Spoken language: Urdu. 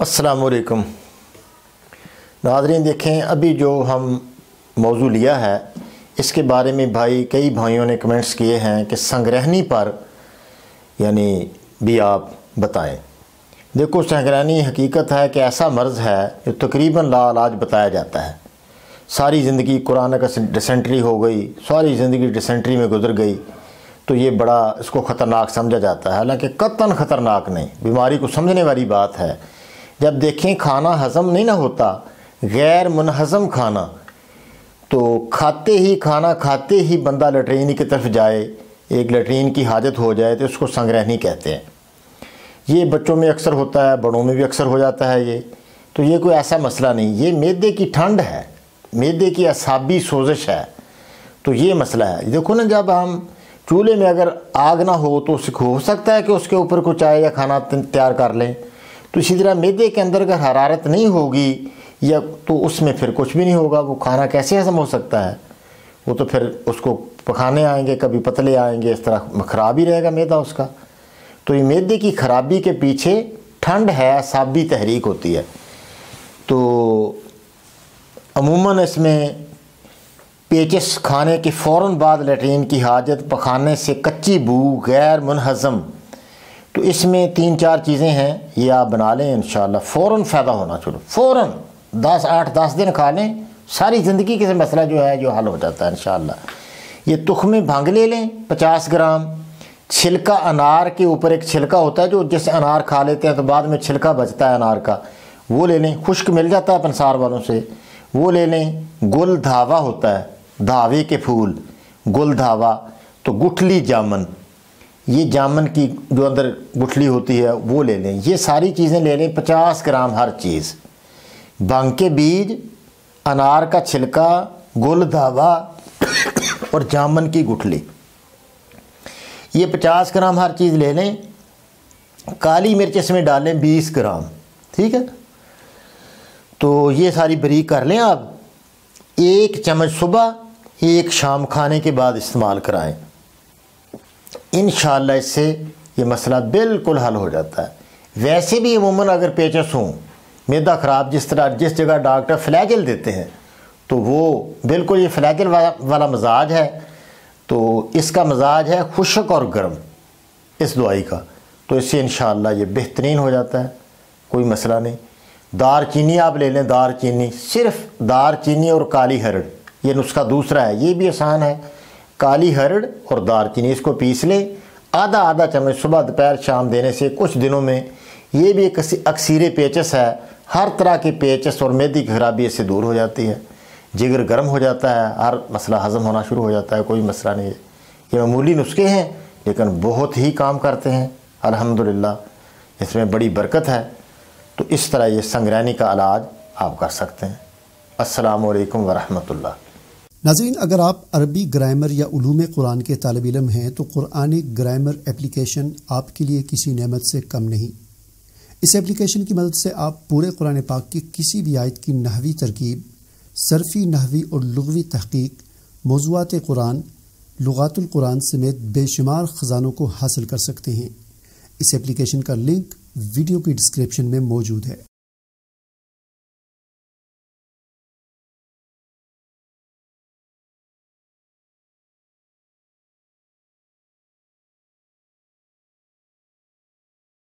السلام علیکم ناظرین، دیکھیں ابھی جو ہم موضوع لیا ہے اس کے بارے میں کئی بھائیوں نے کمنٹس کیے ہیں کہ سنگ رہنی پر یعنی بھی آپ بتائیں۔ دیکھو، سنگ رہنی حقیقت ہے کہ ایسا مرض ہے جو تقریباً لا علاج بتایا جاتا ہے۔ ساری زندگی قرآن کا ڈسینٹری ہو گئی، ساری زندگی ڈسینٹری میں گزر گئی تو یہ بڑا اس کو خطرناک سمجھا جاتا ہے، حالانکہ قطعاً خطرناک نہیں، بیماری کو سمجھنے والی بات ہے۔ جب دیکھیں کھانا ہضم نہیں نہ ہوتا، غیر منہضم کھانا، تو کھانا کھاتے ہی بندہ لیٹرین کی طرف جائے، ایک لیٹرین کی حاجت ہو جائے تو اس کو سنگ رہنی کہتے ہیں۔ یہ بچوں میں اکثر ہوتا ہے، بڑوں میں بھی اکثر ہو جاتا ہے تو یہ کوئی ایسا مسئلہ نہیں، یہ معدے کی ٹھنڈ ہے، معدے کی اعصابی سوزش ہے، تو یہ مسئلہ ہے۔ دیکھو نا، جب ہم چولہے میں اگر آگ نہ ہو تو ہو سکتا ہے کہ اس کے اوپر کوئی چائے یا کھانا تیار کر لیں، تو اسی طرح معدے کے اندر اگر حرارت نہیں ہوگی یا تو اس میں پھر کچھ بھی نہیں ہوگا، وہ کھانا کیسے ہضم ہو سکتا ہے؟ وہ تو پھر اس کو پکانے آئیں گے، کبھی پتلے آئیں گے، اس طرح خراب ہی رہے گا معدہ اس کا۔ تو یہ معدے کی خرابی کے پیچھے ٹھنڈ ہے، اعصابی تحریک ہوتی ہے۔ تو عموماً اس میں پیچس کھانے کے فوراً بعد لیٹرین کی حاجت، پخانے سے کچی بو، غیر منہضم، تو اس میں 3-4 چیزیں ہیں، یہ آپ بنا لیں انشاءاللہ فوراً فائدہ ہونا شروع، فوراً 8-10 دن کھا لیں، ساری زندگی کے مسئلہ جو ہے جو حل ہو جاتا ہے انشاءاللہ۔ یہ تخم بھنگ لے لیں 50 گرام، چھلکا انار کے اوپر ایک چھلکا ہوتا ہے جو جیسے انار کھا لیتے ہیں تو بعد میں چھلکا بچتا ہے انار کا، وہ لے لیں، خشک مل جاتا ہے پنسار والوں سے، وہ لے لیں۔ گل دھاوا ہوتا ہے، دھاوے کے پھول، گل دھاوا، تو گٹھلی جامن، یہ جامن کی جو اندر گٹھلی ہوتی ہے وہ لے لیں، یہ ساری چیزیں لے لیں 50 گرام ہر چیز۔ بھنگ کے بیج، انار کا چھلکا، گل دھاوا اور جامن کی گٹھلی، یہ 50 گرام ہر چیز لے لیں۔ کالی مرچ اس میں ڈالیں 20 گرام، ٹھیک ہے؟ تو یہ ساری بریک کر لیں آپ، 1 چمچ صبح 1 شام کھانے کے بعد استعمال کرائیں، انشاءاللہ اس سے یہ مسئلہ بالکل حل ہو جاتا ہے۔ ویسے بھی عموماً اگر پیچس ہوں، معدہ خراب، جس جگہ ڈاکٹر فلیجل دیتے ہیں تو وہ بالکل یہ فلیجل والا مزاج ہے، تو اس کا مزاج ہے خشک اور گرم اس دوائی کا، تو اس سے انشاءاللہ یہ بہترین ہو جاتا ہے، کوئی مسئلہ نہیں۔ دار چینی آپ لے لیں، دار چینی، صرف دار چینی اور کالی ہرڑ، یہ نسخہ دوسرا ہے، یہ بھی آسان ہے۔ کالی ہرڑ اور دار چینی، اس کو پیس لیں، آدھا چمچ صبح دوپہر شام دینے سے کچھ دنوں میں یہ بھی ایک اکثیر پیچس ہے، ہر طرح کے پیچس اور معدے کی خرابی اس سے دور ہو جاتی ہے، جگر گرم ہو جاتا ہے، ہر مسئلہ ہضم ہونا شروع ہو جاتا ہے، کوئی مسئلہ نہیں ہے۔ یہ معمولی نسخے ہیں لیکن بہت ہی کام کرتے ہیں الحمدللہ، اس میں بڑی برکت ہے۔ تو اس طرح یہ سنگ رہنی کا علاج آپ کر سکتے ہیں۔ السلام علیکم ورحمۃ اللہ۔ ناظرین، اگر آپ عربی گرامر یا علوم قرآن کے طالب علم ہیں تو قرآنک گرامر اپلیکیشن آپ کے لیے کسی نعمت سے کم نہیں۔ اس اپلیکیشن کی مدد سے آپ پورے قرآن پاک کی کسی بھی آیت کی نحوی ترکیب، صرفی، نحوی اور لغوی تحقیق، موضوعات قرآن، لغات القرآن سمیت بے شمار خزانوں کو حاصل کر سکتے ہیں۔ اس اپلیکیشن کا لنک ویڈیو کی ڈسکرپشن میں موجود ہے۔